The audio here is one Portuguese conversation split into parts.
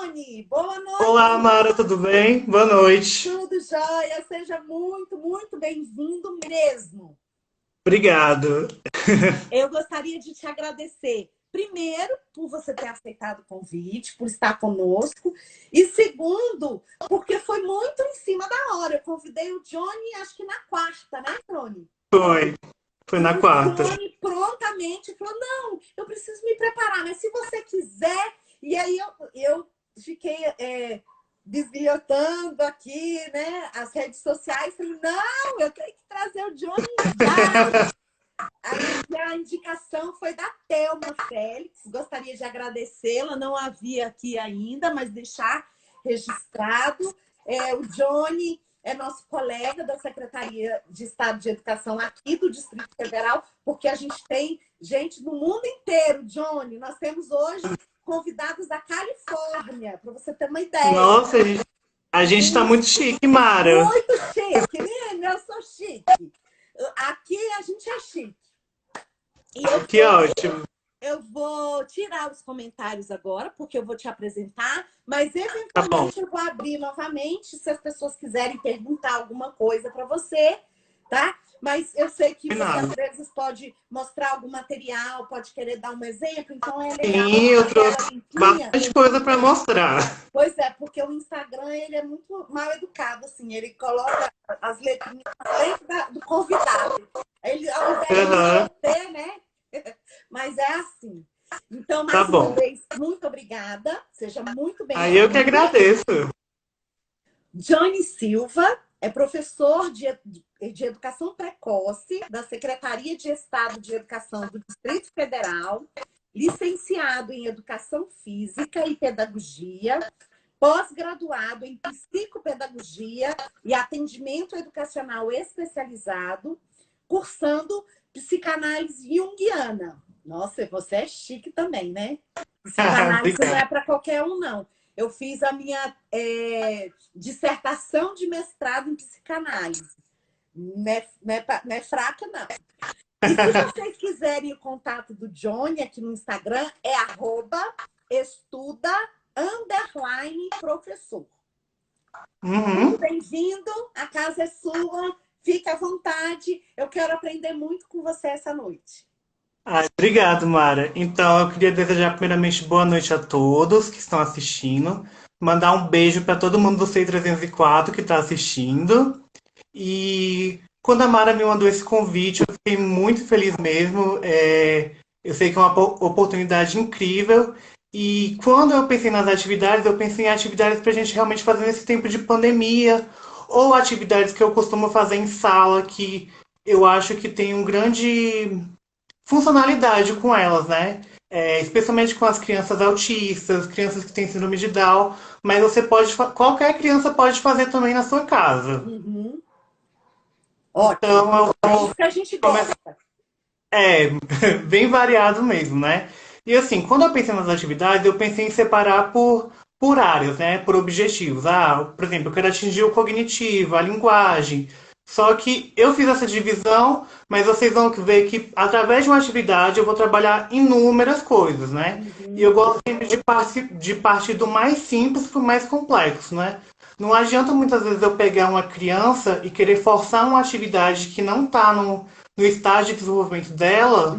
Johnny! Boa Olá, noite! Mara, tudo bem? Boa noite. Tudo jóia? Seja muito, muito bem-vindo mesmo. Obrigado. Eu gostaria de te agradecer, primeiro, por você ter aceitado o convite, por estar conosco, e segundo, porque foi muito em cima da hora. Eu convidei o Johnny, acho que na quarta, né, Johnny? Foi, foi E na o quarta. Johnny prontamente falou: não, eu preciso me preparar, mas se você quiser. E aí eu fiquei desbilhotando aqui, né, as redes sociais, falei: não, eu tenho que trazer o Johnny já. Aí a indicação foi da Thelma Félix, gostaria de agradecê-la, não havia aqui ainda, mas deixar registrado. O Johnny é nosso colega da Secretaria de Estado de Educação aqui do Distrito Federal, porque a gente tem gente do mundo inteiro, Johnny. Nós temos hoje convidados da Califórnia, para você ter uma ideia. Nossa, a gente está muito chique, Mara. Muito chique, menina, eu sou chique. Aqui a gente é chique. E Que ótimo. eu vou tirar os comentários agora, porque eu vou te apresentar, mas Tá bom. eventualmente eu vou abrir novamente, se as pessoas quiserem perguntar alguma coisa para você, tá? Mas eu sei que você às vezes pode mostrar algum material, pode querer dar um exemplo, então é legal Sim, eu a tela trouxe limpinha. bastante coisa para mostrar. Pois é, porque o Instagram ele é muito mal educado, assim, ele coloca as letrinhas na frente do convidado. Ele, ao invés Aham, de ter, né? Mas é assim. Então, tá mais uma bom. vez, muito obrigada. Seja muito Aí eu que bem-vindo. agradeço. Johnny Silva é professor de Educação Precoce da Secretaria de Estado de Educação do Distrito Federal, licenciado em Educação Física e Pedagogia, pós-graduado em Psicopedagogia e Atendimento Educacional Especializado, cursando Psicanálise Junguiana. Nossa, você é chique também, né? Psicanálise não é Obrigado. para qualquer um, não. Eu fiz a minha dissertação de mestrado em psicanálise. Não é fraca, não. E se vocês quiserem o contato do Johnny aqui no Instagram, é @estuda_professor. Muito Uhum. bem-vindo, a casa é sua, fique à vontade. Eu quero aprender muito com você essa noite. Obrigado, Mara. Então, eu queria desejar primeiramente boa noite a todos que estão assistindo. Mandar um beijo para todo mundo do CEI 304 que está assistindo. E quando a Mara me mandou esse convite, eu fiquei muito feliz mesmo. Eu sei que é uma oportunidade incrível. E quando eu pensei nas atividades, eu pensei em atividades para a gente realmente fazer nesse tempo de pandemia, ou atividades que eu costumo fazer em sala, que eu acho que tem um grande funcionalidade com elas, né? Especialmente com as crianças autistas, crianças que têm síndrome de Down, mas qualquer criança pode fazer também na sua casa. Uhum. Ótimo. Então eu É vou isso que a gente começar. gosta. É, bem variado mesmo, né? E assim, quando eu pensei nas atividades, eu pensei em separar por áreas, né? Por objetivos. Por exemplo, eu quero atingir o cognitivo, a linguagem. Só que eu fiz essa divisão, mas vocês vão ver que através de uma atividade eu vou trabalhar inúmeras coisas, né? E eu Uhum. gosto sempre de partir do mais simples para o mais complexo, né? Não adianta muitas vezes eu pegar uma criança e querer forçar uma atividade que não está no estágio de desenvolvimento dela, Isso.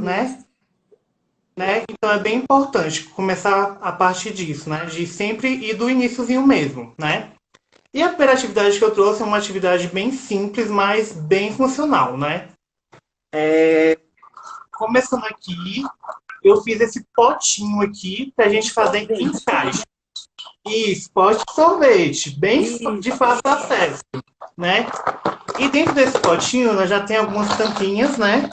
né? Então é bem importante começar a partir disso, né? De sempre ir do iniciozinho mesmo, né? E a primeira atividade que eu trouxe é uma atividade bem simples, mas bem funcional, né? Começando aqui, eu fiz esse potinho aqui pra De gente fazer sorvete. encaixe. Isso, pote de sorvete, bem de Isso. fácil acesso, né? E dentro desse potinho, nós já tem algumas tampinhas, né?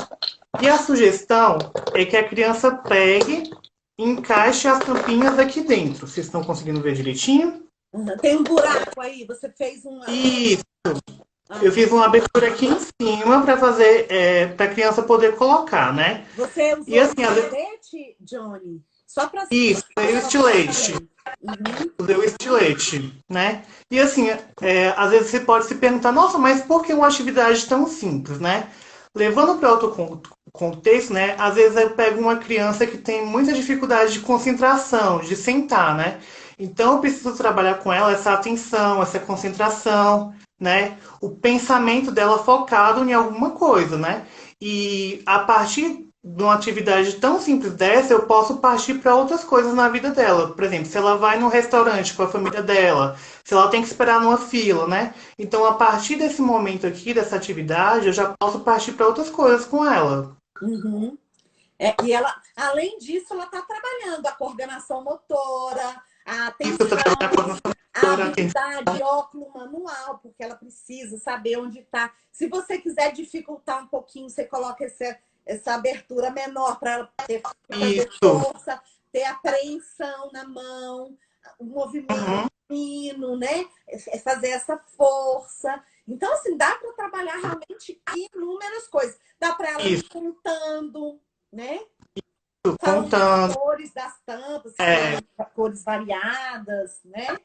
E a sugestão é que a criança pegue e encaixe as tampinhas aqui dentro. Vocês estão conseguindo ver direitinho? Uhum. Tem um buraco aí, você fez uma. E eu Ah. fiz uma abertura aqui em cima para fazer, para a criança poder colocar, né? Você E usou assim, estilete, Johnny? Só para isso, usei o estilete, saber. Uhum. usei o estilete, né? E assim, às vezes você pode se perguntar, nossa, mas por que uma atividade tão simples, né? Levando para outro contexto, né? Às vezes eu pego uma criança que tem muita dificuldade de concentração, de sentar, né? Então eu preciso trabalhar com ela essa atenção, essa concentração, né? O pensamento dela focado em alguma coisa, né? E a partir de uma atividade tão simples dessa, eu posso partir para outras coisas na vida dela. Por exemplo, se ela vai num restaurante com a família dela, se ela tem que esperar numa fila, né? Então, a partir desse momento aqui, dessa atividade, eu já posso partir para outras coisas com ela. Uhum. E ela, além disso, ela está trabalhando a coordenação motora, a Isso eu trabalho na atenção, coordenação a motora, habilidade óculo manual, porque ela precisa saber onde está. Se você quiser dificultar um pouquinho, você coloca essa abertura menor para ela fazer isso. força, ter apreensão na mão, o movimento Uhum. fino, né? Fazer essa força. Então, assim, dá para trabalhar realmente inúmeras coisas. Dá para ela ir Isso, contando, né? Falando as contando. cores das tampas, que É, são cores variadas, né?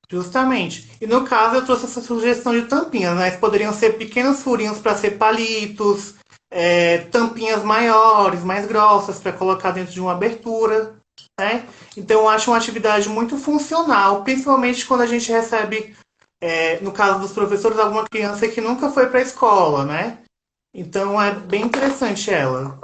justamente. E no caso, eu trouxe essa sugestão de tampinhas, né? Poderiam ser pequenos furinhos para ser palitos, tampinhas maiores, mais grossas, para colocar dentro de uma abertura, né? Então, eu acho uma atividade muito funcional, principalmente quando a gente recebe, no caso dos professores, alguma criança que nunca foi para a escola, né? Então, é bem interessante ela.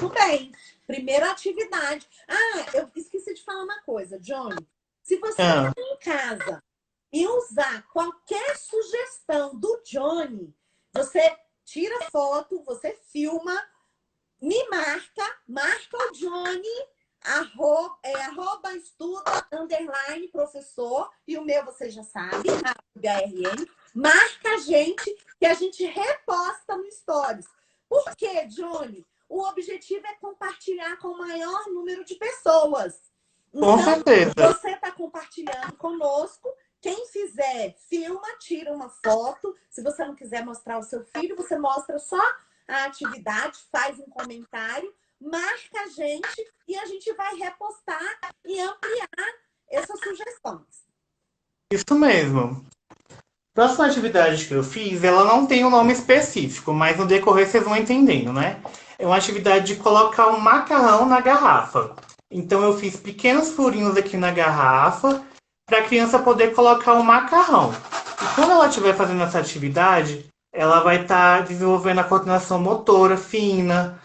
Muito bem. Primeira atividade. Ah, eu esqueci de falar uma coisa, Johnny. Se você Ah, for em casa e usar qualquer sugestão do Johnny, você tira foto, você filma, me marca o Johnny, arroba estuda, underline, professor, e o meu você já sabe, HRN. Marca a gente que a gente reposta no Stories. Por quê, Johnny? O objetivo é compartilhar com o maior número de pessoas. com Então, certeza. você está compartilhando conosco. Quem fizer, filma, tira uma foto. Se você não quiser mostrar o seu filho, você mostra só a atividade, faz um comentário, marca a gente e a gente vai repostar e ampliar essas sugestões. Isso mesmo. Próxima atividade que eu fiz, ela não tem um nome específico, mas no decorrer vocês vão entendendo, né? É uma atividade de colocar um macarrão na garrafa. Então eu fiz pequenos furinhos aqui na garrafa para a criança poder colocar o macarrão. E quando ela estiver fazendo essa atividade, ela vai estar desenvolvendo a coordenação motora fina,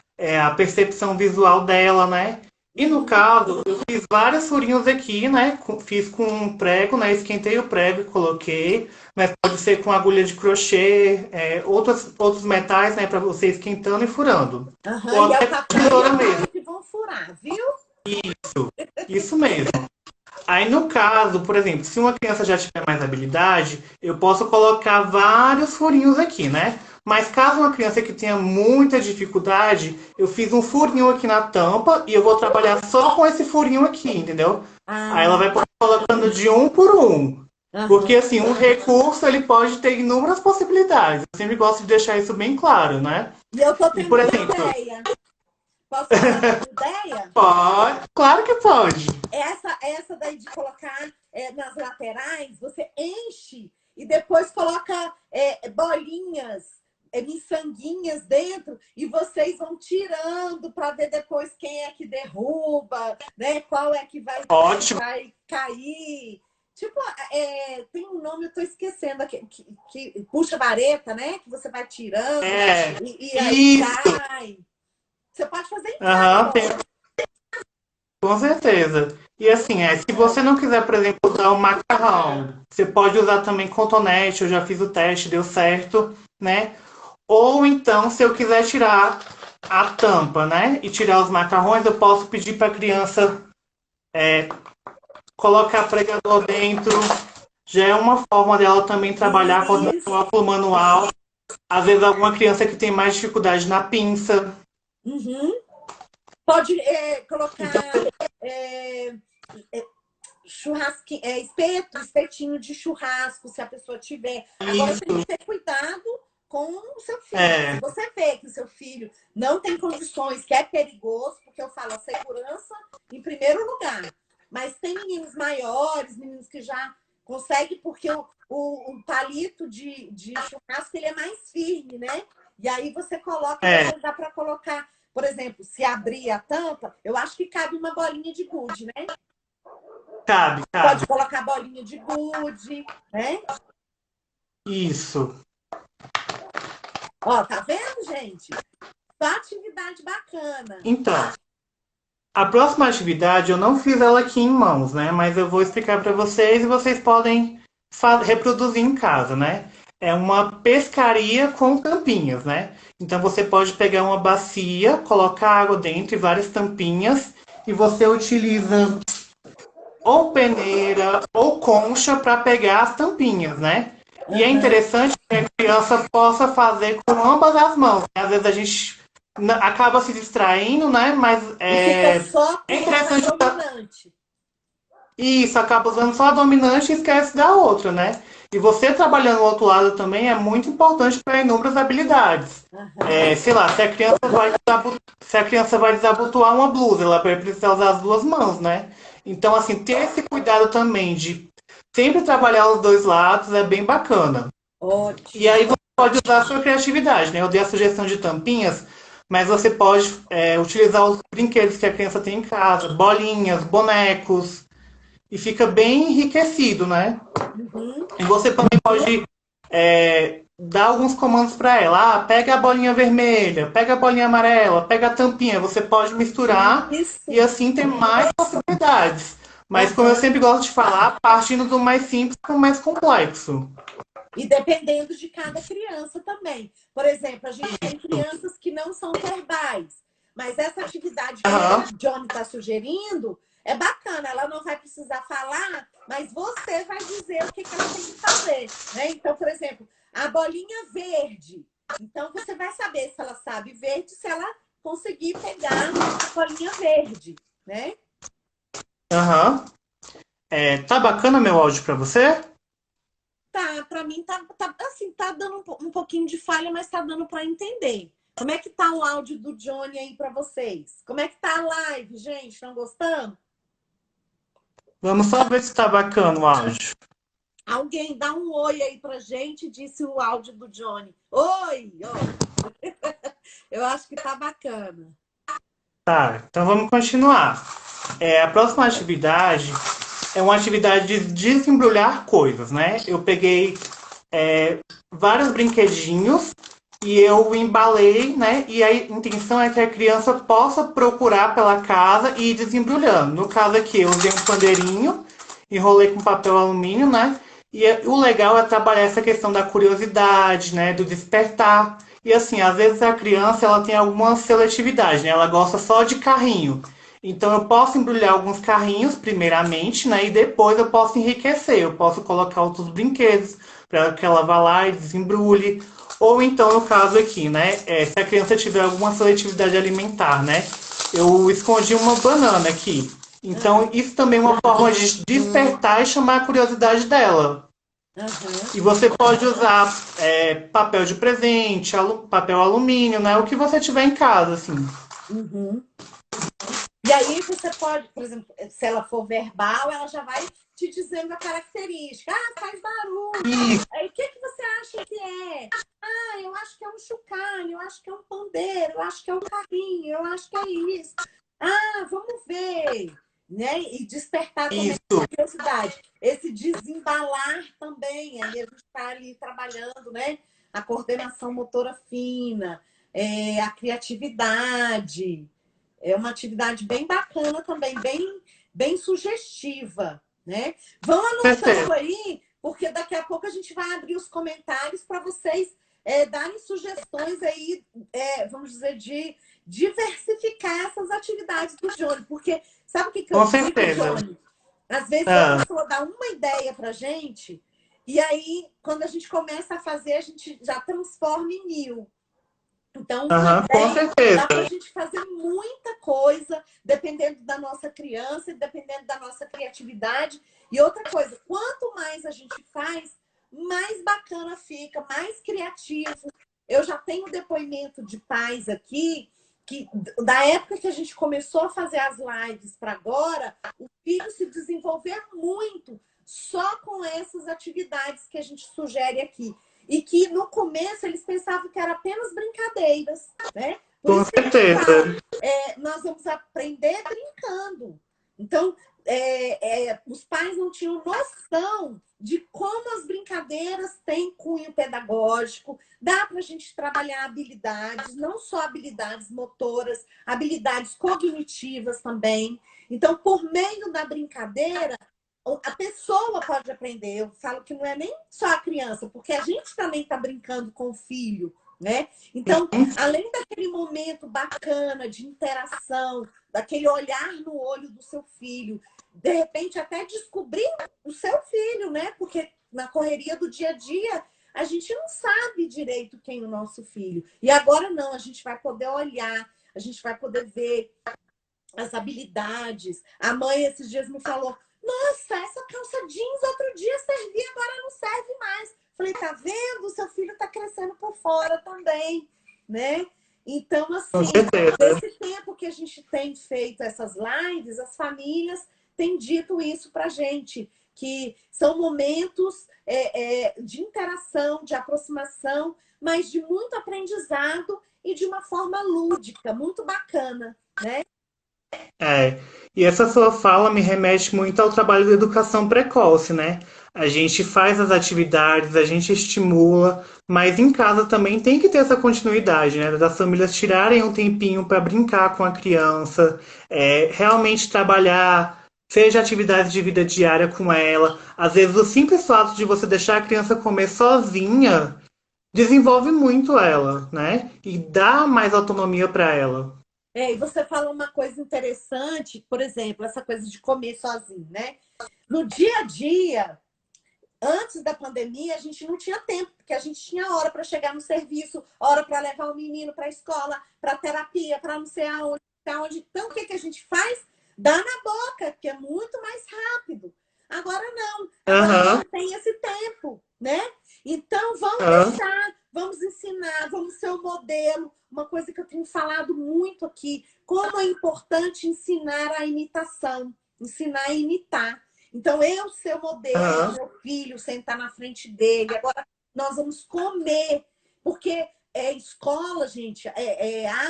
a percepção visual dela, né? E no Uhum. caso, eu fiz vários furinhos aqui, né? Fiz com um prego, né? Esquentei o prego e coloquei. Mas pode ser com agulha de crochê, outros metais, né? Para você esquentando e furando. Uhum. Ou E é até o com papai e a tesoura mesmo. mãe que vão furar, viu? Isso mesmo. Aí, no caso, por exemplo, se uma criança já tiver mais habilidade, eu posso colocar vários furinhos aqui, né? Mas caso uma criança que tenha muita dificuldade, eu fiz um furinho aqui na tampa e eu vou trabalhar só com esse furinho aqui, entendeu? Aí ela Ah, vai colocando de um por um. Porque, uhum. assim, um recurso, ele pode ter inúmeras possibilidades. Eu sempre gosto de deixar isso bem claro, né? E eu tô E, tendo por uma exemplo, ideia. Posso falar da minha ideia? pode, claro que pode. Essa daí de colocar nas laterais, você enche e depois coloca bolinhas, miçanguinhas dentro e vocês vão tirando para ver depois quem é que derruba, né? Qual é que Ótimo. vai cair. Tipo, tem um nome, eu tô esquecendo, que puxa vareta, né? Que você vai tirando É, e aí isso. cai. Você pode fazer em Aham, casa. com certeza. E assim, se você não quiser, por exemplo, usar o macarrão, você pode usar também cotonete, eu já fiz o teste, deu certo, né? Ou então, se eu quiser tirar a tampa, né? E tirar os macarrões, eu posso pedir para a criança colocar pregador dentro. Já é uma forma dela também trabalhar a Isso. coordenação manual. Às vezes alguma criança que tem mais dificuldade na pinça. Uhum. Pode Então, colocar é, é, espetinho de churrasco, se a pessoa tiver. Agora tem isso que ter cuidado com o seu filho. Se é, você vê que o seu filho não tem condições, que é perigoso, porque eu falo a segurança em primeiro lugar. Mas tem meninos maiores, meninos que já conseguem, porque o palito de churrasco ele é mais firme, né? E aí você coloca, É, depois dá para colocar, por exemplo, se abrir a tampa, eu acho que cabe uma bolinha de gude, né? cabe, cabe. Pode colocar bolinha de gude, né? Isso. Ó, tá vendo, gente? Só atividade bacana. Então, a próxima atividade eu não fiz ela aqui em mãos, né? Mas eu vou explicar para vocês e vocês podem reproduzir em casa, né? É uma pescaria com tampinhas, né? Então você pode pegar uma bacia, colocar água dentro e várias tampinhas e você utiliza ou peneira ou concha para pegar as tampinhas, né? E é Uhum. interessante que a criança possa fazer com ambas as mãos, né? Às vezes a gente acaba se distraindo, né? Mas E fica é, só é com a interessante dominante. isso, acaba usando só a dominante e esquece da outra, né? E você trabalhando o outro lado também é muito importante para inúmeras habilidades. É, Uhum. sei lá, se a criança vai desabotoar uma blusa, ela vai precisar usar as duas mãos, né? Então, assim, ter esse cuidado também de sempre trabalhar os dois lados é bem bacana. E Ótimo. aí você pode usar a sua criatividade, né? Eu dei a sugestão de tampinhas, mas você pode utilizar os brinquedos que a criança tem em casa, bolinhas, bonecos, e fica bem enriquecido, né? Uhum. E você também pode dar alguns comandos para ela. Ah, pega a bolinha vermelha, pega a bolinha amarela, pega a tampinha. Você pode misturar e Isso. assim ter mais possibilidades. Mas como eu Uhum. sempre gosto de falar, partindo do mais simples para o mais complexo. E dependendo de cada criança também. Por exemplo, a gente tem crianças que não são verbais, mas essa atividade que o Aham, Johnny está sugerindo é bacana. Ela não vai precisar falar, mas você vai dizer o que ela tem que fazer. Né? Então, por exemplo, a bolinha verde. Então, você vai saber se ela sabe verde, se ela conseguir pegar a bolinha verde. Né? aham. Tá bacana meu áudio para você? Tá, para mim tá assim, tá dando um pouquinho de falha, mas tá dando para entender. Como é que tá o áudio do Johnny aí para vocês? Como é que tá a live, gente? Estão gostando? Vamos só ver se tá bacana o áudio. Alguém dá um oi aí pra gente, disse o áudio do Johnny. Oi, ó. Eu acho que tá bacana. Tá, então vamos continuar. A próxima atividade é uma atividade de desembrulhar coisas, né? Eu peguei vários brinquedinhos e eu embalei, né? E a intenção é que a criança possa procurar pela casa e ir desembrulhando. No caso aqui, eu usei um pandeirinho, enrolei com papel alumínio, né? E o legal é trabalhar essa questão da curiosidade, né? Do despertar. E assim, às vezes a criança ela tem alguma seletividade, né? Ela gosta só de carrinho. Então eu posso embrulhar alguns carrinhos primeiramente, né? E depois eu posso enriquecer. Eu posso colocar outros brinquedos para que ela vá lá e desembrulhe. Ou então, no caso aqui, né? Se a criança tiver alguma seletividade alimentar, né? Eu escondi uma banana aqui. Então, Ah, isso também é uma forma de despertar e chamar a curiosidade dela. aham, E você pode usar papel de presente, papel alumínio, né? O que você tiver em casa, assim. uhum. E aí você pode, por exemplo, se ela for verbal, ela já vai te dizendo a característica. Ah, faz barulho. E Aí o que você acha que é? Ah, eu acho que é um chocalho, eu acho que é um pandeiro, eu acho que é um carrinho, eu acho que é isso. Ah, vamos ver. Né? E despertar também isso, a curiosidade. Esse desembalar também. Aí a gente está ali trabalhando, né? A coordenação motora fina, a criatividade. É uma atividade bem bacana também, bem sugestiva, né? Vão anotando certeza. aí, porque daqui a pouco a gente vai abrir os comentários para vocês darem sugestões aí, vamos dizer, de diversificar essas atividades do Johnny. Porque sabe o que, que eu Com digo, certeza. Johnny? Às vezes a Ah, pessoa dá uma ideia para gente, e aí, quando a gente começa a fazer, a gente já transforma em mil. Então, uma aham, com ideia certeza. dá para a gente fazer muita coisa, dependendo da nossa criança, dependendo da nossa criatividade. E outra coisa, quanto mais a gente faz, mais bacana fica, mais criativo. Eu já tenho depoimento de pais aqui que, da época que a gente começou a fazer as lives para agora, o filho se desenvolver muito só com essas atividades que a gente sugere aqui. e que no começo eles pensavam que era apenas brincadeiras, né? Por Com isso que a gente fala, certeza. nós vamos aprender brincando. Então, os pais não tinham noção de como as brincadeiras têm cunho pedagógico, dá para a gente trabalhar habilidades, não só habilidades motoras, habilidades cognitivas também. Então, por meio da brincadeira, a pessoa pode aprender. Eu falo que não é nem só a criança, porque a gente também está brincando com o filho, né? Então, além daquele momento bacana de interação, daquele olhar no olho do seu filho, de repente até descobrir o seu filho, né? Porque na correria do dia a dia a gente não sabe direito quem é o nosso filho. E agora não, a gente vai poder olhar, a gente vai poder ver as habilidades. A mãe esses dias me falou: nossa, essa calça jeans outro dia servia, agora não serve mais. Falei, tá vendo? Seu filho tá crescendo por fora também, né? Então, Com assim, certeza. nesse tempo que a gente tem feito essas lives, as famílias têm dito isso pra gente, que são momentos de interação, de aproximação, mas de muito aprendizado e de uma forma lúdica, muito bacana, né? É, e essa sua fala me remete muito ao trabalho da educação precoce, né? A gente faz as atividades, a gente estimula, mas em casa também tem que ter essa continuidade, né? Das famílias tirarem um tempinho para brincar com a criança, realmente trabalhar, seja atividades de vida diária com ela. Às vezes, o simples fato de você deixar a criança comer sozinha desenvolve muito ela, né? E dá mais autonomia para ela. E você fala uma coisa interessante, por exemplo, essa coisa de comer sozinho, né? No dia a dia, antes da pandemia, a gente não tinha tempo, porque a gente tinha hora para chegar no serviço, hora para levar o menino para a escola, para terapia, para não sei aonde, aonde. Então, o que, que a gente faz? Dá na boca, que é muito mais rápido. Agora não, agora a Aham, gente tem esse tempo, né? Então, vamos aham. deixar, vamos ensinar, vamos ser o modelo. Uma coisa que eu tenho falado muito aqui, como é importante ensinar a imitação, ensinar a imitar. Então, eu ser o modelo do Aham. meu filho, sentar na frente dele. Agora, nós vamos comer, porque escola, gente,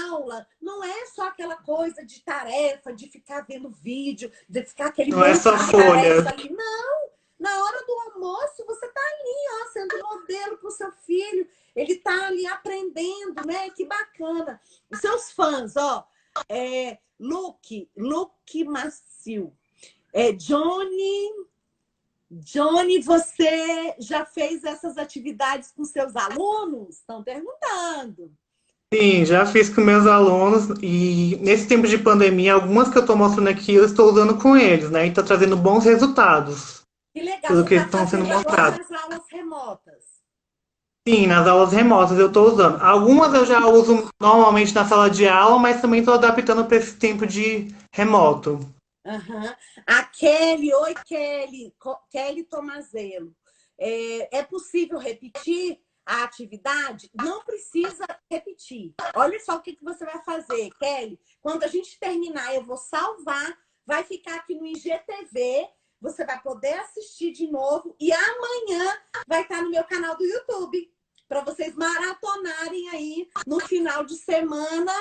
aula, não é só aquela coisa de tarefa, de ficar vendo vídeo, de ficar aquele Não é monte só de folha. tarefa ali. Não! Na hora do almoço, você está ali, ó, sendo modelo para o seu filho. Ele está ali aprendendo, né? Que bacana. Os seus fãs, ó, Luke Macio. Johnny, você já fez essas atividades com seus alunos? Estão perguntando. Sim, já fiz com meus alunos e nesse tempo de pandemia, algumas que eu estou mostrando aqui eu estou usando com eles, né? E está trazendo bons resultados, Que legal, pelo você que está estão sendo fazendo agora mostrados. nas aulas remotas. Sim, nas aulas remotas eu estou usando. Algumas eu já uso normalmente na sala de aula, mas também estou adaptando para esse tempo de remoto. Uhum. A Kelly, oi Kelly, Kelly Tomazelo. É possível repetir a atividade? Não precisa repetir. Olha só o que você vai fazer, Kelly. Quando a gente terminar, eu vou salvar, vai ficar aqui no IGTV, você vai poder assistir de novo e amanhã vai estar no meu canal do YouTube para vocês maratonarem aí no final de semana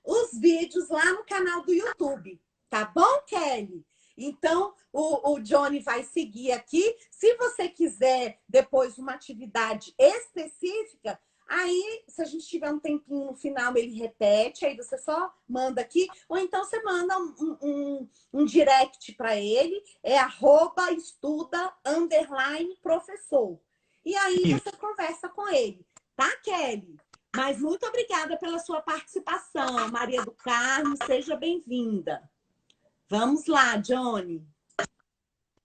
os vídeos lá no canal do YouTube. Tá bom, Kelly? Então, o Johnny vai seguir aqui. Se você quiser depois uma atividade específica, aí, se a gente tiver um tempinho no final, ele repete, aí você só manda aqui, ou então você manda um direct para ele, @estuda_professor. E aí Isso. você conversa com ele, tá, Kelly? Mas muito obrigada pela sua participação, Maria do Carmo, seja bem-vinda. Vamos lá, Johnny.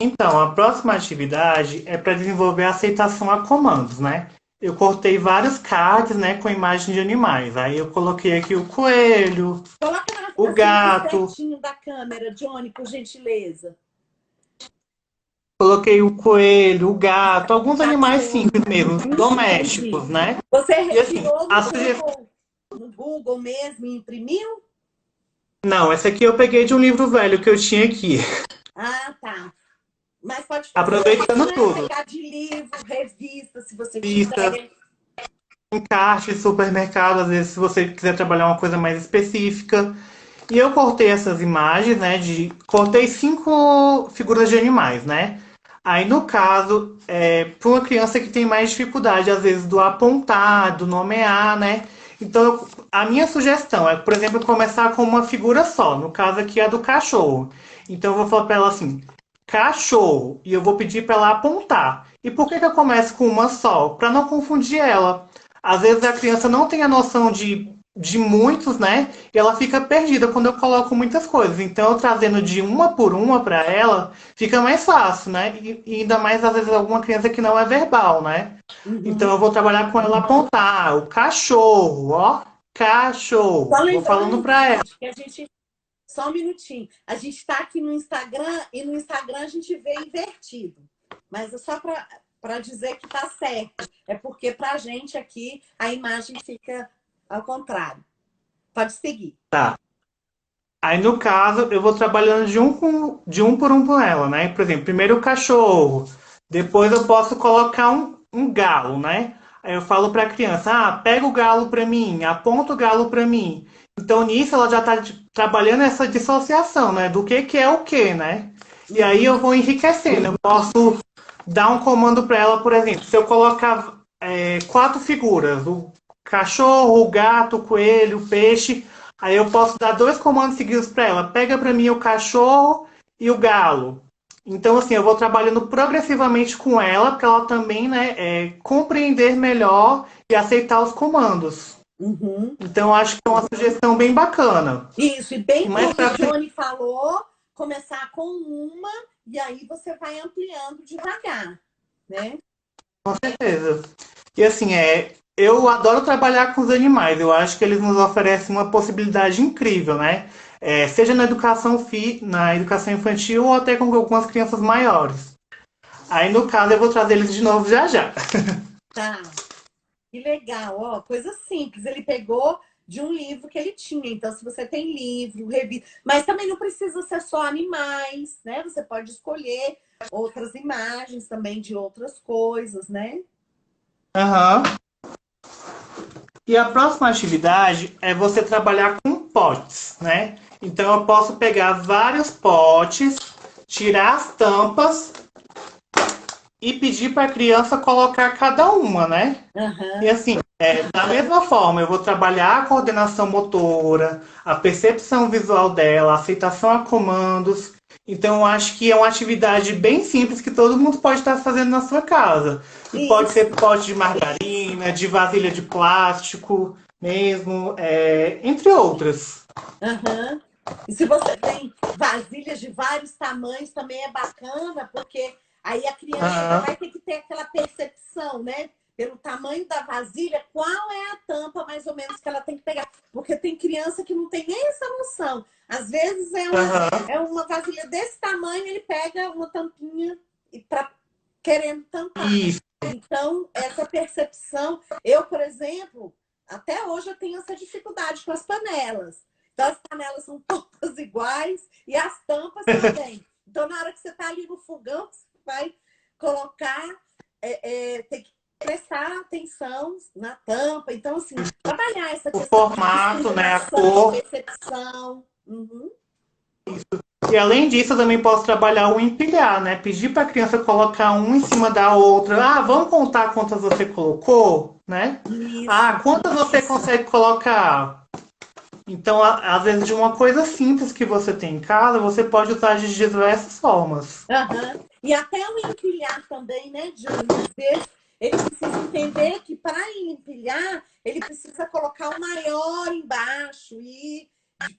Então, a próxima atividade é para desenvolver a aceitação a comandos, né? Eu cortei vários cards, né, com imagens de animais. Aí eu coloquei aqui o coelho, Coloca o assim mais gato, pertinho da câmera, Johnny, por gentileza. coloquei o coelho, o gato, alguns animais Cachorro. simples mesmo, Entendi. domésticos, né? Você E assim, retirou a sugestão. No Google mesmo e imprimiu? Não, essa aqui eu peguei de um livro velho que eu tinha aqui. Ah, tá. Mas pode fazer isso, Aproveitando né? tudo. Pegar de livro, revista, se você Vista. quiser. encarte, supermercado, às vezes se você quiser trabalhar uma coisa mais específica. E eu cortei essas imagens, né? Cortei 5 figuras de animais, né? Aí, no caso, para uma criança que tem mais dificuldade, às vezes, do apontar, do nomear, né? Então, a minha sugestão é, por exemplo, começar com uma figura só. No caso aqui, é a do cachorro. Então, eu vou falar para ela assim, cachorro, e eu vou pedir para ela apontar. E por que que eu começo com uma só? Para não confundir ela. Às vezes a criança não tem a noção de muitos, né? E ela fica perdida quando eu coloco muitas coisas. Então, eu trazendo de uma por uma para ela, fica mais fácil, né? E ainda mais, às vezes, alguma criança que não é verbal, né? Então, Uhum. eu vou trabalhar com ela apontar. O cachorro, ó. Só Cachorro. Vou falando lembrando, para ela. gente, que a gente. Só um minutinho. A gente está aqui no Instagram e no Instagram a gente vê invertido. Mas é só para dizer que tá certo. É porque para a gente aqui a imagem fica ao contrário. Pode seguir. Tá. Aí, no caso, eu vou trabalhando de um por um com ela, né? Por exemplo, primeiro o cachorro, depois eu posso colocar um galo, né? Aí eu falo para a criança, pega o galo para mim, aponta o galo para mim. Então, nisso, ela já está trabalhando essa dissociação, né? Do que é o que, né? E aí eu Uhum. vou enriquecendo. Eu posso dar um comando para ela, por exemplo, se eu colocar 4 figuras, o cachorro, o gato, o coelho, o peixe. Aí eu posso dar 2 comandos seguidos para ela. Pega para mim o cachorro e o galo. Então, assim, eu vou trabalhando progressivamente com ela, para ela também, né, compreender melhor e aceitar os comandos. Uhum. Então, eu acho que é uma sugestão bem bacana. Isso, e E bem mais como o pra frente, Johnny falou, começar com uma e aí você vai ampliando devagar, né? com certeza. E assim, eu adoro trabalhar com os animais. Eu acho que eles nos oferecem uma possibilidade incrível, né? Seja na educação infantil ou até com algumas crianças maiores. Aí, no caso, eu vou trazer eles de novo já já. Tá. Que legal, ó, coisa simples. Ele pegou de um livro que ele tinha. Então, se você tem livro, revista, mas também não precisa ser só animais, né? Você pode escolher outras imagens também de outras coisas, né? Aham. E a próxima atividade é você trabalhar com potes, né? Então eu posso pegar vários potes, tirar as tampas e pedir para a criança colocar cada uma, né? E Aham. assim, da mesma forma, eu vou trabalhar a coordenação motora, a percepção visual dela, a aceitação a comandos. Então, eu acho que é uma atividade bem simples que todo mundo pode estar fazendo na sua casa. E pode Isso. ser pote de margarina, de vasilha de plástico mesmo, entre outras. Aham. E se você tem vasilhas de vários tamanhos, também é bacana, porque aí a criança já Aham. vai ter que ter aquela percepção, né? Pelo tamanho da vasilha, qual é a tampa mais ou menos que ela tem que pegar. Porque tem criança que não tem nem essa noção. Às vezes Aham. é uma vasilha desse tamanho, ele pega uma tampinha e querendo tampar. Isso. Então, essa percepção, eu, por exemplo, até hoje eu tenho essa dificuldade com as panelas. Então, as panelas são todas iguais e as tampas também. Então, na hora que você está ali no fogão, você vai colocar, tem que prestar atenção na tampa. Então, assim, trabalhar essa O questão de formato, né? A discriminação, cor. percepção. Uhum. E além disso, eu também posso trabalhar o empilhar, né? Pedir para a criança colocar um em cima da outra. Vamos contar quantas você colocou, né? Isso. Quantas você consegue colocar? Então, às vezes, de uma coisa simples que você tem em casa, você pode usar de diversas formas. Uhum. E até o empilhar também, né, Johnny? Às vezes ele precisa entender que para empilhar, ele precisa colocar o maior embaixo e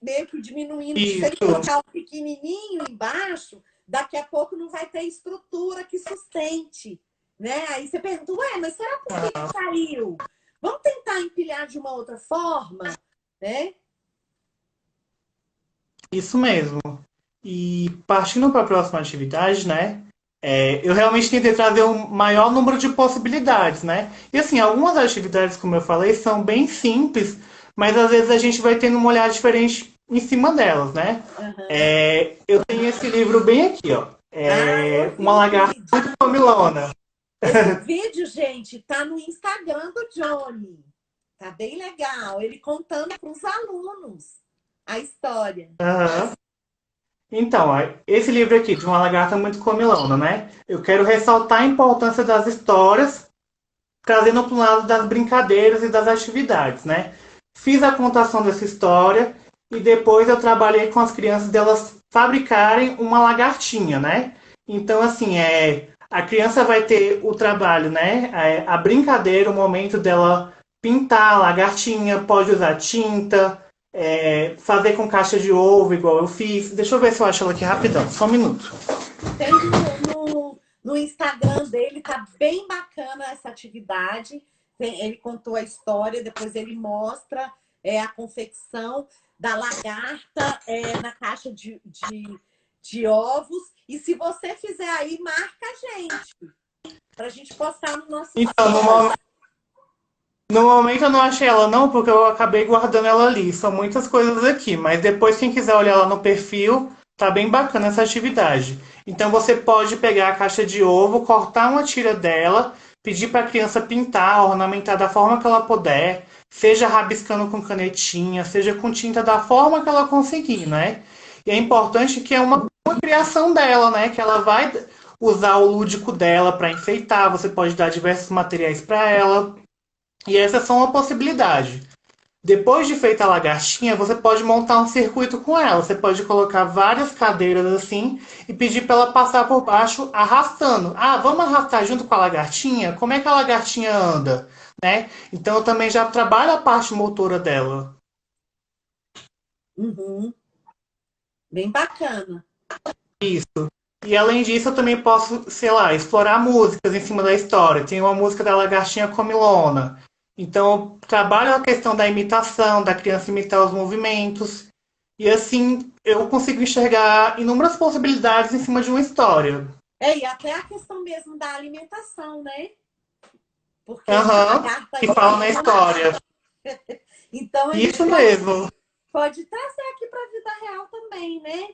meio que diminuindo. Se ele Isso, colocar o pequenininho embaixo, daqui a pouco não vai ter estrutura que sustente, né? Aí você pergunta, ué, mas será por que que caiu? Vamos tentar empilhar de uma outra forma, né? isso mesmo. E partindo para a próxima atividade, né? Eu realmente tentei trazer um maior número de possibilidades, né? E assim, algumas atividades, como eu falei, são bem simples, mas às vezes a gente vai tendo uma olhada diferente em cima delas, né? Uhum. Eu tenho esse livro bem aqui, ó. Ah, eu Uma vi o lagarta vídeo. muito comilona. Esse vídeo, gente, tá no Instagram do Johnny. Tá bem legal. Ele contando para os alunos a história. Aham. Então, ó, esse livro aqui, de uma lagarta muito comilona, né? Eu quero ressaltar a importância das histórias, trazendo para o lado das brincadeiras e das atividades, né? Fiz a contação dessa história e depois eu trabalhei com as crianças delas fabricarem uma lagartinha, né? Então, assim, a criança vai ter o trabalho, né? A brincadeira, o momento dela pintar a lagartinha, pode usar tinta, fazer com caixa de ovo, igual eu fiz. Deixa eu ver se eu acho ela aqui rapidão, só um minuto. Tem no Instagram dele, tá bem bacana essa atividade. Ele contou a história, depois ele mostra a confecção da lagarta na caixa de ovos. E se você fizer aí, marca a gente, para a gente postar no nosso Então, stories. no momento eu não achei ela não, porque eu acabei guardando ela ali. São muitas coisas aqui, mas depois quem quiser olhar lá no perfil, tá bem bacana essa atividade. Então você pode pegar a caixa de ovo, cortar uma tira dela, pedir para a criança pintar, ornamentar da forma que ela puder, seja rabiscando com canetinha, seja com tinta da forma que ela conseguir, né? E é importante que é uma criação dela, né? Que ela vai usar o lúdico dela para enfeitar, você pode dar diversos materiais para ela. E essa é só uma possibilidade. Depois de feita a lagartinha, você pode montar um circuito com ela. Você pode colocar várias cadeiras assim e pedir para ela passar por baixo arrastando. Ah, vamos arrastar junto com a lagartinha? Como é que a lagartinha anda? Né? Então eu também já trabalho a parte motora dela. Uhum, bem bacana. Isso. E além disso, eu também posso, sei lá, explorar músicas em cima da história. Tem uma música da Lagartinha Comilona. Então, eu trabalho a questão da imitação, da criança imitar os movimentos. E assim, eu consigo enxergar inúmeras possibilidades em cima de uma história. E até a questão mesmo da alimentação, né? Porque a Aham, lagarta que aí fala na come. história. Então a gente Isso mesmo. pode trazer aqui para a vida real também, né?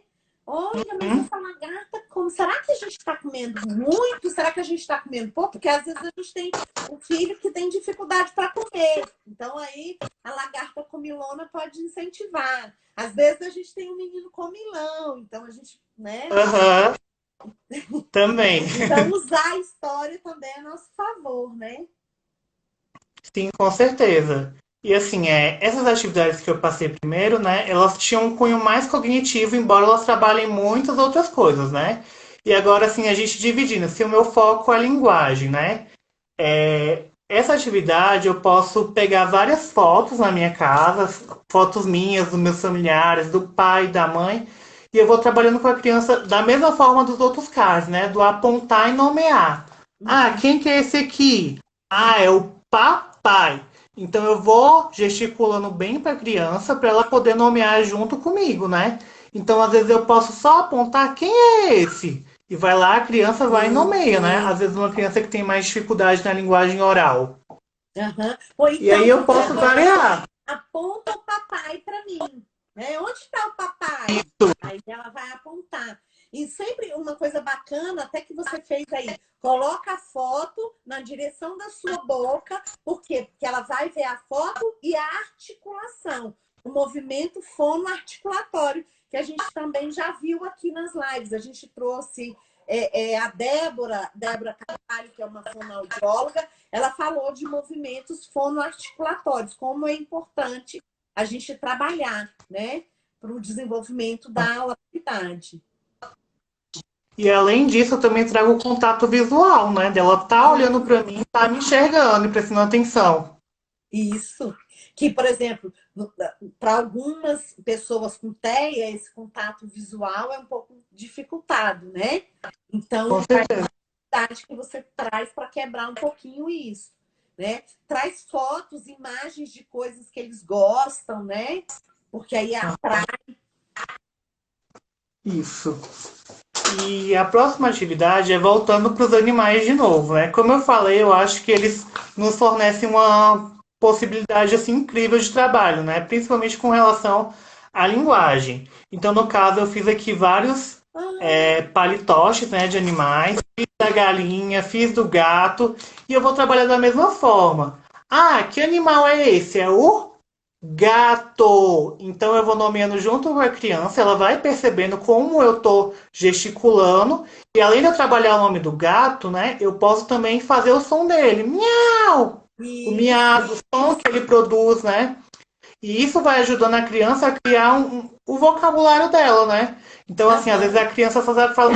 Olha, mas Hum, essa lagarta, como será que a gente está comendo muito? Será que a gente está comendo pouco? Porque às vezes a gente tem um filho que tem dificuldade para comer. Então aí a lagarta comilona pode incentivar. Às vezes a gente tem um menino comilão, então a gente, né? Aham, também. Então usar a história também é a nosso favor, né? Sim, com certeza. E assim, essas atividades que eu passei primeiro, né, elas tinham um cunho mais cognitivo, embora elas trabalhem muitas outras coisas, né? E agora, assim, a gente dividindo, se o meu foco é a linguagem, né? Essa atividade eu posso pegar várias fotos na minha casa, fotos minhas, dos meus familiares, do pai, da mãe, e eu vou trabalhando com a criança da mesma forma dos outros casos, né? Do apontar e nomear. Ah, quem que é esse aqui? Ah, é o papai. Então eu vou gesticulando bem para a criança para ela poder nomear junto comigo, né? Então às vezes eu posso só apontar quem é esse. E vai lá, a criança vai e Sim. nomeia, né? Às vezes uma criança que tem mais dificuldade na linguagem oral. Uhum. Ou E aí então, eu posso variar. aponta o papai para mim. Né? Onde está o papai? Aí ela vai apontar. E sempre uma coisa bacana, até que você fez aí, coloca a foto na direção da sua boca. Por quê? Porque ela vai ver a foto e a articulação, o movimento fonoarticulatório, que a gente também já viu aqui nas lives. A gente trouxe a Débora Carvalho, que é uma fonoaudióloga, ela falou de movimentos fonoarticulatórios, como é importante a gente trabalhar, né, para o desenvolvimento da oralidade. E além disso, eu também trago o contato visual, né? Dela tá olhando para mim, tá me enxergando e prestando atenção. Isso. Que, por exemplo, para algumas pessoas com TEA, esse contato visual é um pouco dificultado, né? Com Então, faz certeza. atividade que você traz para quebrar um pouquinho isso, né? Traz fotos, imagens de coisas que eles gostam, né? Porque aí atrai. Isso. E a próxima atividade é voltando para os animais de novo, né? Como eu falei, eu acho que eles nos fornecem uma possibilidade assim incrível de trabalho, né? Principalmente com relação à linguagem. Então, no caso, eu fiz aqui vários Ah, palitoches, né, de animais, fiz da galinha, fiz do gato, e eu vou trabalhar da mesma forma. Ah, que animal é esse? É o gato. Então eu vou nomeando junto com a criança, ela vai percebendo como eu tô gesticulando, e além de eu trabalhar o nome do gato, né, eu posso também fazer o som dele. Miau! O isso. miado, o som que ele produz, né? E isso vai ajudando a criança a criar o vocabulário dela, né? Então, assim, às vezes Aham. a criança só sabe falar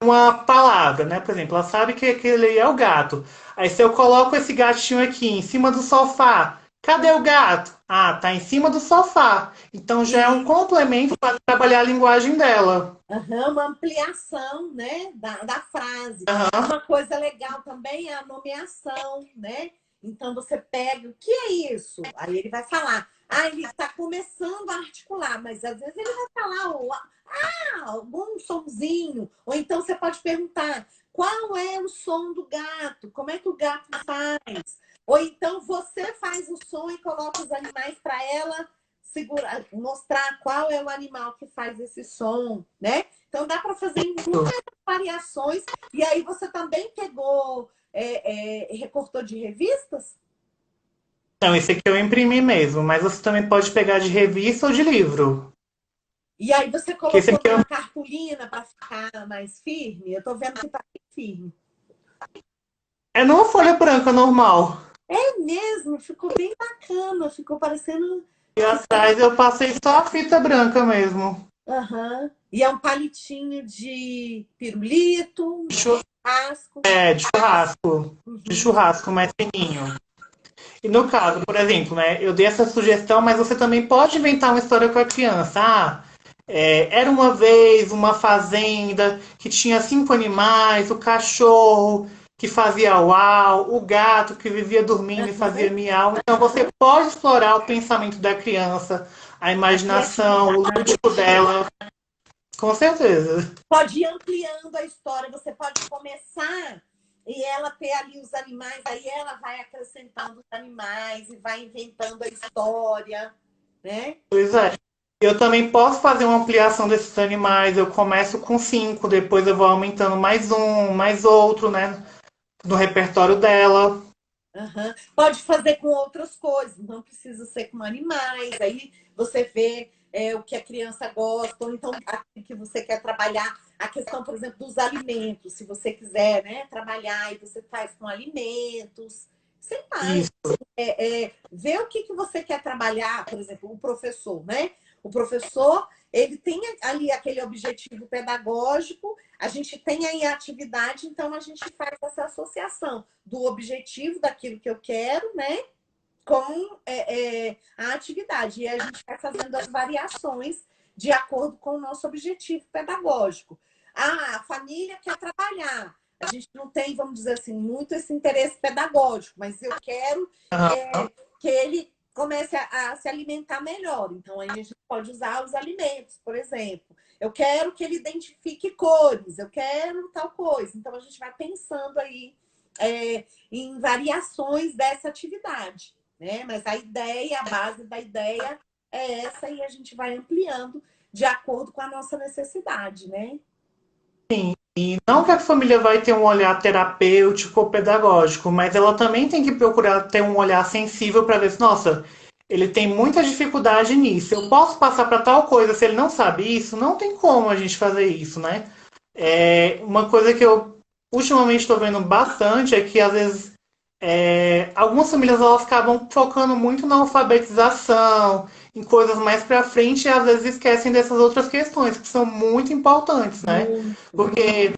uma palavra, né? Por exemplo, ela sabe que aquele é o gato. Aí se eu coloco esse gatinho aqui em cima do sofá, cadê o gato? Ah, tá em cima do sofá. Então já é um E complemento para trabalhar a linguagem dela. aham, uma ampliação, né, da frase. Aham. Uma coisa legal também é a nomeação, né? Então você pega, o que é isso? Aí ele vai falar. Ah, ele está começando a articular, mas às vezes ele vai falar algum sonzinho. Ou então você pode perguntar qual é o som do gato? Como é que o gato faz? Ou então você faz o som e coloca os animais para ela segurar, mostrar qual é o animal que faz esse som, né? Então dá para fazer inúmeras variações. E aí você também pegou, recortou de revistas? Então, esse aqui eu imprimi mesmo, mas você também pode pegar de revista ou de livro. E aí você Que esse colocou aqui numa cartolina para ficar mais firme? Eu tô vendo que tá bem firme. é numa folha branca normal. É mesmo, ficou bem bacana, ficou parecendo E que tá. atrás eu passei só a fita branca mesmo. Aham. E é um palitinho de pirulito, de Chu- churrasco. de churrasco. De Uhum. churrasco mais fininho. E no caso, por exemplo, né, eu dei essa sugestão, mas você também pode inventar uma história com a criança. Ah, era uma vez uma fazenda que tinha 5 animais, o cachorro que fazia uau, o gato que vivia dormindo e fazia miau. Então você pode explorar o pensamento da criança, a A imaginação, o criatividade. lúdico dela, com certeza. Pode ir ampliando a história, você pode começar e ela ter ali os animais, aí ela vai acrescentando os animais e vai inventando a história, né? Pois é. Eu também posso fazer uma ampliação desses animais. Eu começo com 5, depois eu vou aumentando mais um, mais outro, né? No repertório dela. Uhum. Pode fazer com outras coisas, não precisa ser com animais. Aí você vê o que a criança gosta, ou então aquilo que você quer trabalhar. A questão, por exemplo, dos alimentos, se você quiser, né, trabalhar e você faz com alimentos, sei lá, Isso. ver o que você quer trabalhar, por exemplo, o professor, né? O professor, ele tem ali aquele objetivo pedagógico, a gente tem aí a atividade, então a gente faz essa associação do objetivo daquilo que eu quero, né? Com a atividade. E a gente vai fazendo as variações de acordo com o nosso objetivo pedagógico. Ah, a família quer trabalhar. A gente não tem, vamos dizer assim, muito esse interesse pedagógico, mas eu quero Aham. que ele comece a se alimentar melhor. Então, aí a gente pode usar os alimentos, por exemplo. Eu quero que ele identifique cores, eu quero tal coisa. Então, a gente vai pensando aí em variações dessa atividade, né? Mas a ideia, a base da ideia é essa e a gente vai ampliando de acordo com a nossa necessidade, né? E não que a família vai ter um olhar terapêutico ou pedagógico, mas ela também tem que procurar ter um olhar sensível para ver se, nossa, ele tem muita dificuldade nisso. Eu posso passar para tal coisa, se ele não sabe isso, não tem como a gente fazer isso, né? Uma coisa que eu ultimamente estou vendo bastante é que às vezes algumas famílias elas acabam focando muito na alfabetização, em coisas mais para frente e às vezes esquecem dessas outras questões que são muito importantes, né? Muito. Porque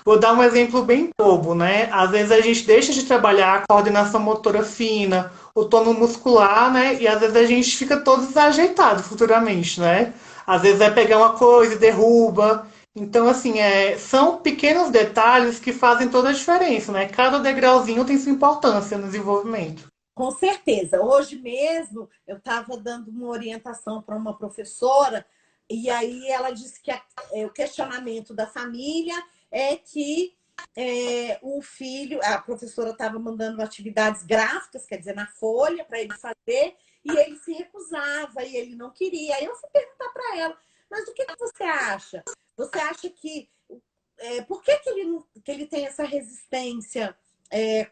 vou dar um exemplo bem bobo, né? Às vezes a gente deixa de trabalhar a coordenação motora fina, o tono muscular, né? E às vezes a gente fica todo desajeitado futuramente, né? Às vezes vai pegar uma coisa e derruba. Então, assim, são pequenos detalhes que fazem toda a diferença, né? Cada degrauzinho tem sua importância no desenvolvimento. Com certeza. Hoje mesmo eu estava dando uma orientação para uma professora e aí ela disse que o questionamento da família é que o filho, a professora estava mandando atividades gráficas, quer dizer, na folha para ele fazer, e ele se recusava e ele não queria. Aí eu fui perguntar para ela, mas o que você acha? Você acha que... por que, que ele tem essa resistência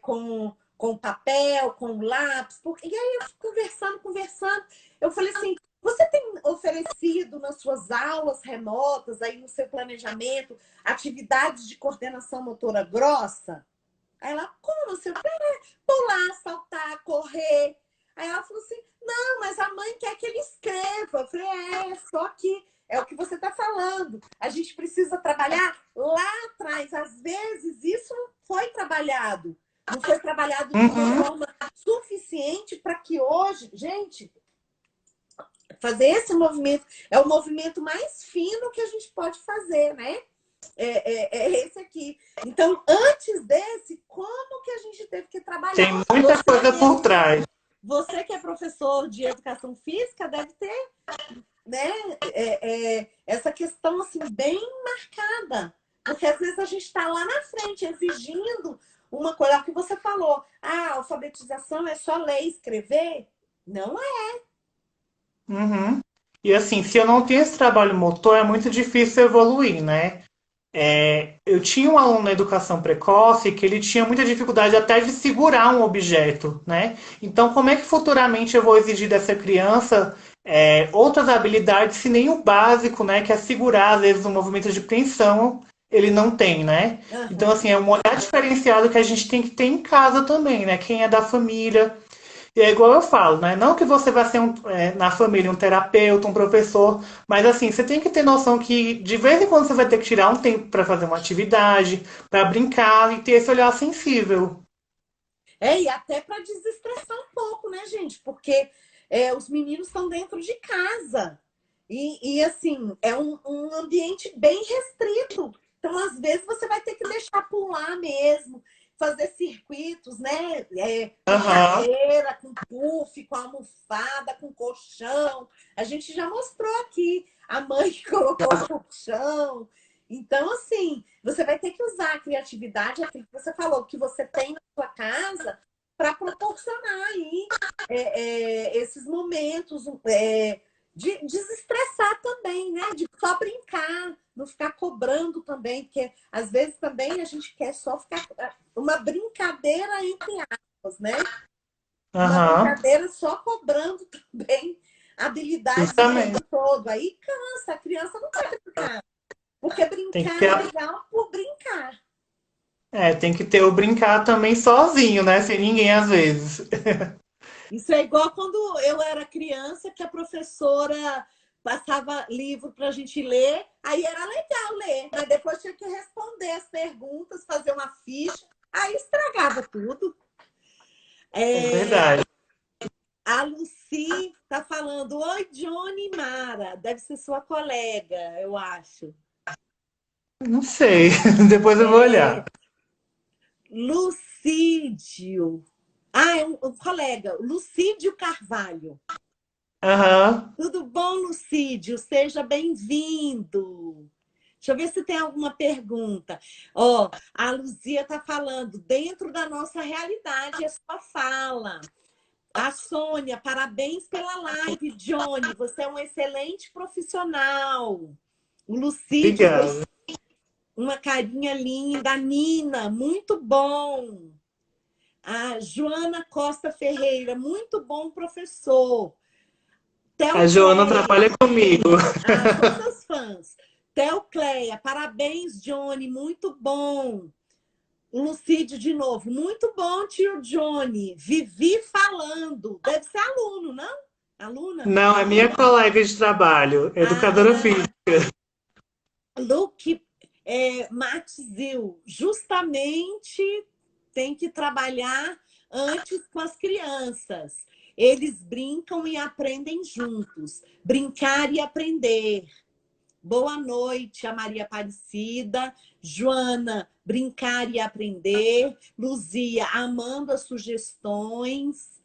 com papel, com lápis? E aí eu conversando. Eu falei assim, você tem oferecido nas suas aulas remotas, aí no seu planejamento, atividades de coordenação motora grossa? Aí ela, como? Você pular, saltar, correr. Aí ela falou assim, não, mas a mãe quer que ele escreva. Eu falei, só que é o que você está falando. A gente precisa trabalhar lá atrás. Às vezes isso não foi trabalhado. Não foi trabalhado de uma Uhum. forma suficiente para que hoje... Gente, fazer esse movimento é o movimento mais fino que a gente pode fazer, né? É esse aqui. Então, antes desse, como que a gente teve que Tem trabalhar? muita coisa por trás. Você que é professor de educação física deve ter, né, essa questão assim bem marcada. Porque às vezes a gente está lá na frente exigindo uma coisa, é o que você falou. Ah, alfabetização é só ler e escrever? Não é. Uhum. E assim, se eu não tenho esse trabalho motor, é muito difícil evoluir, né? Eu tinha um aluno na educação precoce que ele tinha muita dificuldade até de segurar um objeto, né? Então, como é que futuramente eu vou exigir dessa criança outras habilidades, se nem o básico, né? Que é segurar, às vezes, um movimento de tensão, ele não tem, né? Então, Uhum. assim, é um olhar diferenciado que a gente tem que ter em casa também, né? Quem é da família, e é igual eu falo, né? Não que você vai ser na família um terapeuta, um professor, mas assim, você tem que ter noção que de vez em quando você vai ter que tirar um tempo para fazer uma atividade, para brincar e ter esse olhar sensível. E até para desestressar um pouco, né, gente? Porque os meninos estão dentro de casa. Assim, é um ambiente bem restrito. Então, às vezes, você vai ter que deixar pular mesmo, fazer circuitos, né? Com Aham. cadeira, com puff, com almofada, com colchão. A gente já mostrou aqui a mãe que colocou o colchão. Então, assim, você vai ter que usar a criatividade, aquilo que você falou, que você tem na sua casa, para proporcionar aí esses momentos de desestressar também, né? De só brincar, não ficar cobrando também, porque às vezes também a gente quer só ficar uma brincadeira entre aspas, né? Uma Aham. brincadeira só cobrando também habilidades o tempo Justamente. todo. Aí cansa, a criança não vai brincar. Porque Tem que brincar é ter, legal por brincar. tem que ter o brincar também sozinho, né? Sem ninguém às vezes. Isso é igual quando eu era criança, que a professora passava livro para a gente ler, aí era legal ler, mas depois tinha que responder as perguntas, fazer uma ficha, aí estragava tudo. É É, verdade. a Lucy tá falando, oi, Johnny Mara, deve ser sua colega, eu acho. Não sei. Depois eu vou olhar. Lucídio. Ah, é um colega, Lucídio Carvalho. Aham. Tudo bom, Lucídio? Seja bem-vindo. Deixa eu ver se tem alguma pergunta. Ó, a Luzia está falando, dentro da nossa realidade, é sua fala. A Sônia, parabéns pela live, Johnny. Você é um excelente profissional. O Lucídio Obrigado. fez uma carinha linda. A Nina, muito bom. A Joana Costa Ferreira, muito bom professor. A Joana Teocleia, trabalha comigo. são seus fãs. Teocleia, parabéns, Johnny, muito bom. Lucídio de novo, muito bom, tio Johnny. Vivi falando. Deve ser aluno, não? Aluna? Não, é minha colega de trabalho, educadora Ah, física. Luke Matzil, justamente tem que trabalhar antes com as crianças. Eles brincam e aprendem juntos. Brincar e aprender. Boa noite, a Maria Aparecida. Joana, brincar e aprender. Luzia, amando as sugestões.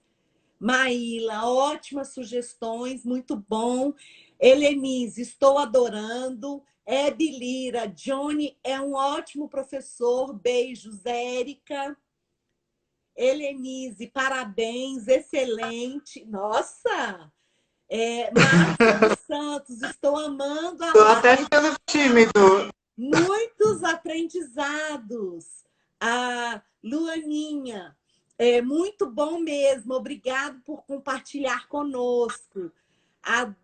Maíla, ótimas sugestões, muito bom. Helenise, estou adorando. Hebe Lira, Johnny é um ótimo professor. Beijos, Érica. Helenise, parabéns, excelente. Nossa! Márcia dos Santos, estou amando a Tô até live. ficando tímido. Muitos aprendizados. A Luaninha, muito bom mesmo. Obrigado por compartilhar conosco. A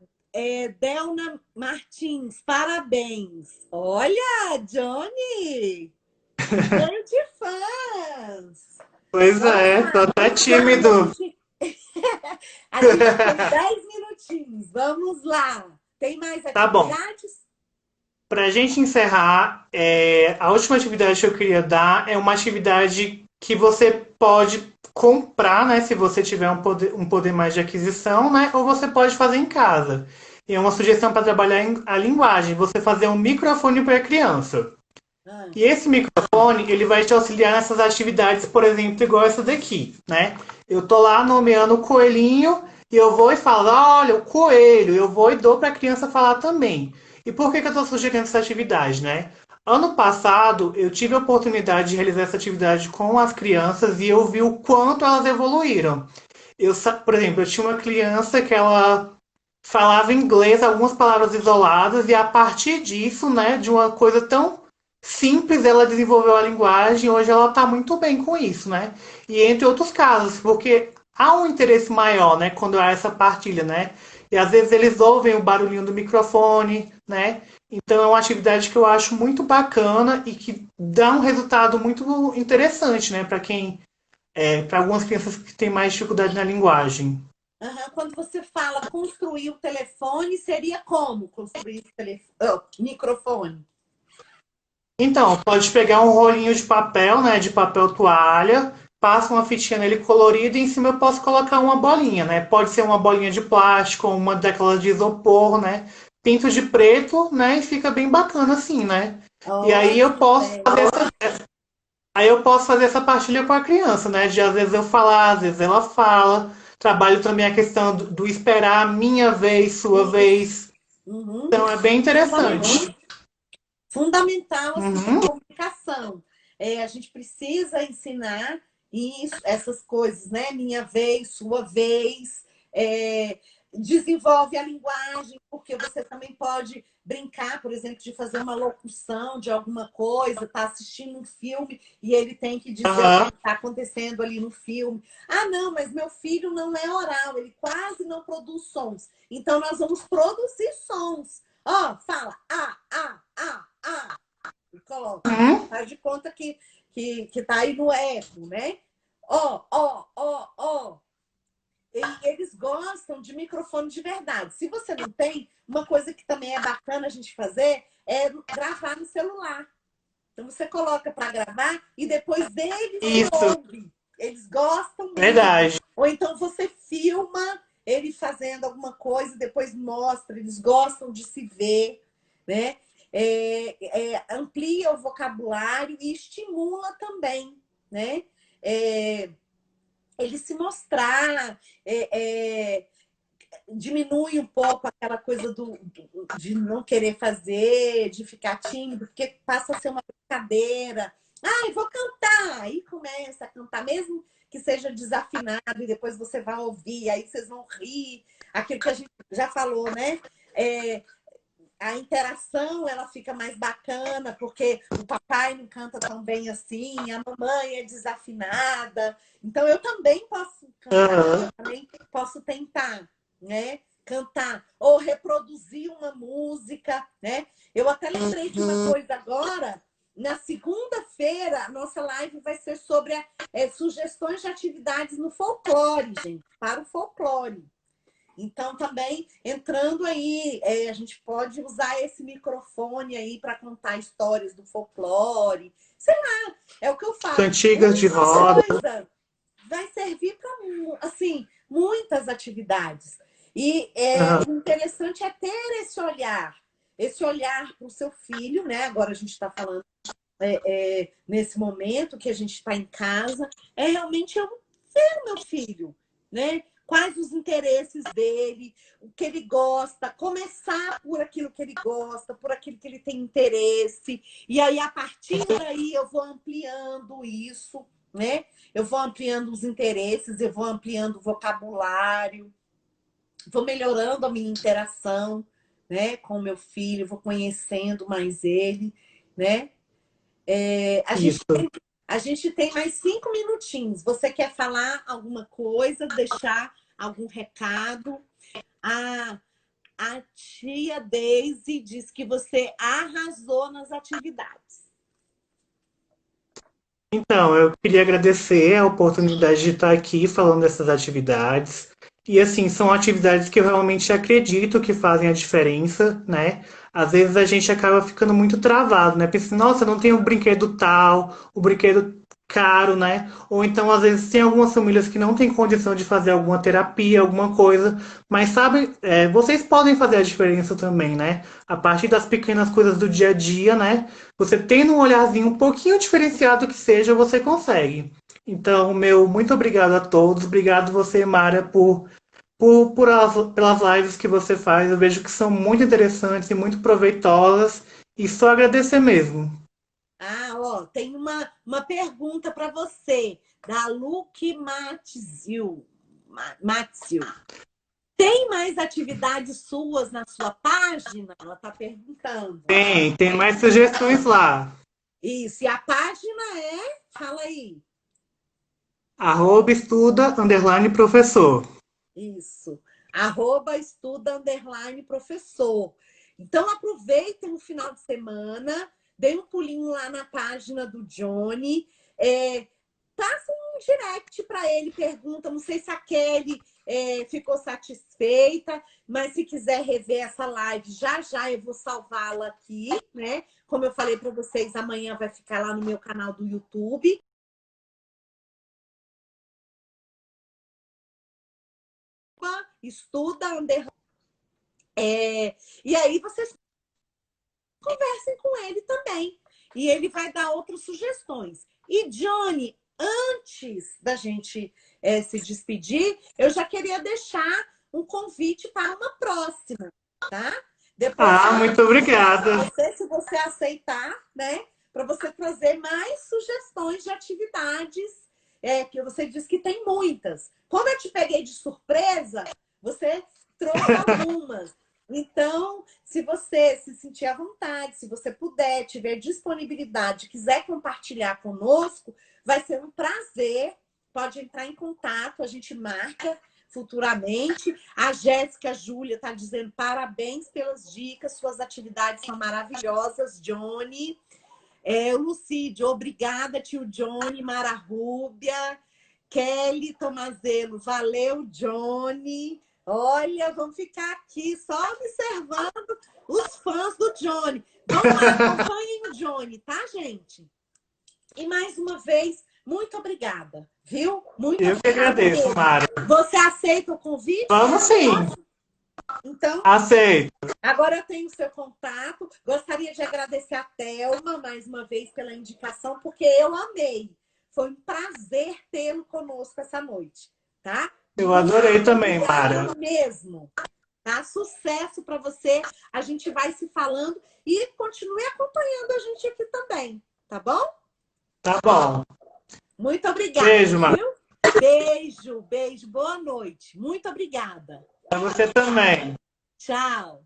Delna Martins, parabéns. Olha, Johnny, cheio de fãs. Pois Vamos é, tô lá. até Johnny, tímido. a gente tem 10 minutinhos. Vamos lá. Tem mais Tá bom. atividades? Para a gente encerrar, a última atividade que eu queria dar é uma atividade que você pode comprar, né, se você tiver um poder mais de aquisição, né, ou você pode fazer em casa. E é uma sugestão para trabalhar a linguagem, você fazer um microfone para criança. Ah, E esse microfone, ele vai te auxiliar nessas atividades, por exemplo, igual essa daqui, né? Eu tô lá nomeando o coelhinho e eu vou e falo, olha, o coelho, eu vou e dou para a criança falar também. E por que eu estou sugerindo essa atividade, né? Ano passado, eu tive a oportunidade de realizar essa atividade com as crianças e eu vi o quanto elas evoluíram. Por exemplo, eu tinha uma criança que ela falava inglês, algumas palavras isoladas, e a partir disso, né, de uma coisa tão simples, ela desenvolveu a linguagem, hoje ela está muito bem com isso, né? E entre outros casos, porque há um interesse maior, né, quando há essa partilha, né? E às vezes eles ouvem o barulhinho do microfone, né? Então é uma atividade que eu acho muito bacana e que dá um resultado muito interessante, né, para para algumas crianças que têm mais dificuldade na linguagem. aham. Quando você fala construir o telefone, seria como construir esse microfone? Então, pode pegar um rolinho de papel, né, de papel toalha, passa uma fitinha nele colorida e em cima eu posso colocar uma bolinha, né? Pode ser uma bolinha de plástico ou uma daquelas de isopor, né? Pinto de preto, né? E fica bem bacana assim, né? E Ótima ideia. aí eu posso fazer essa partilha com a criança, né? De às vezes eu falar, às vezes ela fala. Trabalho também a questão do esperar a minha vez, sua Isso. vez. Uhum. Então é bem interessante. Fundamental. Fundamental, assim, para Uhum. comunicação. A gente precisa ensinar isso, essas coisas, né? Minha vez, sua vez. É, desenvolve a linguagem, porque você também pode brincar, por exemplo, de fazer uma locução de alguma coisa, tá assistindo um filme e ele tem que dizer o que Aham. está acontecendo ali no filme. Ah, não, mas meu filho não é oral, ele quase não produz sons. Então, nós vamos produzir sons. Ó, fala, e coloca. Uhum. Faz de conta que tá aí no eco, né? Ó. Eles gostam de microfone de verdade. Se você não tem, uma coisa que também é bacana a gente fazer é gravar no celular. Então você coloca para gravar e depois eles se Isso, ouvem. Eles gostam mesmo. verdade. Ou então você filma ele fazendo alguma coisa, depois mostra. Eles gostam de se ver, né? Amplia o vocabulário e estimula também, né? Ele se mostrar, diminui um pouco aquela coisa de não querer fazer, de ficar tímido, porque passa a ser uma brincadeira. Ai, vou cantar! Aí começa a cantar, mesmo que seja desafinado, e depois você vai ouvir, aí vocês vão rir. Aquilo que a gente já falou, né? A interação ela fica mais bacana, porque o papai não canta tão bem assim, a mamãe é desafinada. Então, eu também posso cantar, Aham. eu também posso tentar, né? Cantar ou reproduzir uma música, né? Eu até lembrei de uma coisa agora. Na segunda-feira, a nossa live vai ser sobre sugestões de atividades no folclore, gente, para o folclore. Então, também entrando aí, a gente pode usar esse microfone aí para contar histórias do folclore. Sei lá, é o que eu falo. Cantigas de Uma roda. coisa vai servir para, assim, muitas atividades. E Aham. o interessante é ter esse olhar para o seu filho, né? Agora a gente está falando nesse momento que a gente está em casa, realmente eu ver o meu filho, né? Quais os interesses dele, o que ele gosta, começar por aquilo que ele gosta, por aquilo que ele tem interesse, e aí a partir daí eu vou ampliando isso, né? Eu vou ampliando os interesses, eu vou ampliando o vocabulário. vou melhorando a minha interação, né, com o meu filho, vou conhecendo mais ele, né? Isso. A gente tem mais 5 minutinhos. Você quer falar alguma coisa, deixar algum recado? A, a tia Daisy diz que você arrasou nas atividades. Então, eu queria agradecer a oportunidade de estar aqui falando dessas atividades. E assim, são atividades que eu realmente acredito que fazem a diferença, né? Às vezes a gente acaba ficando muito travado, né? Pensa, nossa, não tem um brinquedo tal, o brinquedo caro, né? Ou então, às vezes, tem algumas famílias que não têm condição de fazer alguma terapia, alguma coisa, mas sabe, vocês podem fazer a diferença também, né? A partir das pequenas coisas do dia a dia, né? Você tendo um olharzinho um pouquinho diferenciado que seja, você consegue. Então, meu muito obrigado a todos. Obrigado você, Mara, pelas lives que você faz. Eu vejo que são muito interessantes e muito proveitosas. E só agradecer mesmo. Ah, ó, tem uma pergunta para você, da Luke Matzil. Matzil. Tem mais atividades suas na sua página? Ela está perguntando. Tem mais sugestões lá. Isso, e a página fala aí. @estuda_professor. Isso. @estuda_professor. Então, aproveitem o final de semana, dê um pulinho lá na página do Johnny, passa um direct para ele, pergunta, não sei se a Kelly ficou satisfeita, mas se quiser rever essa live, já já eu vou salvá-la aqui, né? Como eu falei para vocês, amanhã vai ficar lá no meu canal do YouTube. Estuda, e aí vocês conversem com ele também. E ele vai dar outras sugestões. E, Johnny, antes da gente se despedir, eu já queria deixar um convite para uma próxima, tá? Depois, Muito obrigada. se você aceitar, né? Para você trazer mais sugestões de atividades, que você disse que tem muitas. Como eu te peguei de surpresa, você trouxe algumas. Então, se você se sentir à vontade, se você puder, tiver disponibilidade, quiser compartilhar conosco, vai ser um prazer. Pode entrar em contato, a gente marca futuramente. A Jéssica Júlia está dizendo parabéns pelas dicas, suas atividades são maravilhosas, Johnny. O Lucídio, obrigada, tio Johnny, Mara Rúbia. Kelly Tomazelo, valeu, Johnny. Olha, vamos ficar aqui só observando os fãs do Johnny. Vamos lá, acompanhem o Johnny, tá, gente? E mais uma vez, muito obrigada, viu? Muito Eu que agradeço, Mara. Você aceita o convite? Vamos sim. Então, aceito. Agora eu tenho o seu contato. Gostaria de agradecer a Thelma mais uma vez pela indicação, porque eu amei. Foi um prazer tê-lo conosco essa noite, tá? Eu adorei também, Mara. Mesmo. Tá? Sucesso para você. A gente vai se falando e continue acompanhando a gente aqui também, tá bom? Tá bom. Muito obrigada. Beijo, Mara. Beijo, beijo. Boa noite. Muito obrigada. Para você também. Tchau.